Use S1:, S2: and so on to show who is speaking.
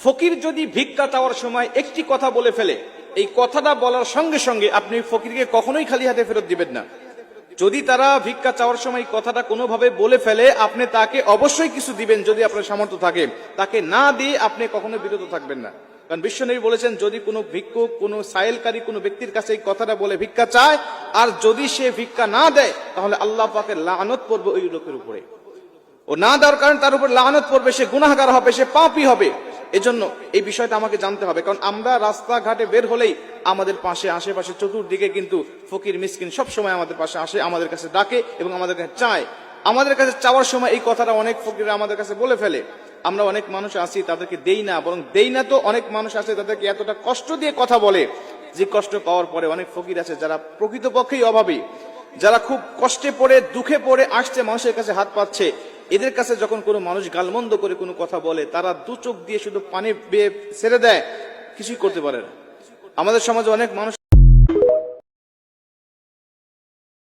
S1: ফকির যদি ভিক্ষা চাওয়ার সময় একটি কথা বলে ফেলে, এই কথাটা বলার সঙ্গে সঙ্গে আপনি ফকিরকে কখনোই খালি হাতে ফেরত দিবেন না। যদি তারা ভিক্ষা চাওয়ার সময় কথাটা কোনোভাবে বলে ফেলে, আপনি তাকে অবশ্যই কিছু দিবেন যদি আপনার সামর্থ্য থাকে। তাকে না দিয়ে আপনি কখনো বিরত থাকবেন না। কারণ বিশ্বনবী বলেছেন, যদি কোনো ভিক্ষুক, কোনো সাইলকারী কোনো ব্যক্তির কাছে এই কথাটা বলে ভিক্ষা চায়, আর যদি সে ভিক্ষা না দেয়, তাহলে আল্লাহ পাকের লানত পড়বে ওই লোকের উপরে। ও না দেওয়ার কারণে তার উপর লানত পড়বে, সে গুনাহগার হবে, সে পাপী হবে। এজন্য এই বিষয়টা আমাকে জানতে হবে। কারণ আমরা রাস্তাঘাটে বের হলেই আমাদের পাশে, আশেপাশে, চতুর্দিকে কিন্তু ফকির মিসকিন সব সময় আমাদের পাশে আসে, আমাদের কাছে ডাকে এবং আমাদের কাছে চায়। আমাদের কাছে চাওয়ার সময় এই কথাটা অনেক ফকিররা আমাদের কাছে বলে ফেলে। আমরা অনেক মানুষ আছি তাদেরকে দেই না, বরং দেই না তো অনেক মানুষ আছে তাদেরকে এতটা কষ্ট দিয়ে কথা বলে, যে কষ্ট পাওয়ার পরে অনেক ফকির আছে যারা প্রকৃতপক্ষেই অভাবী, যারা খুব কষ্টে পড়ে, দুঃখে পড়ে আসছে, মানুষের কাছে হাত পাচ্ছে। এদের কাছে যখন কোনো মানুষ গালমন্দ করে কোনো কথা বলে, তারা দু চোখ দিয়ে শুধু পানি বেয়ে ছেড়ে দেয়, কিছুই করতে পারে না। আমাদের সমাজে অনেক মানুষ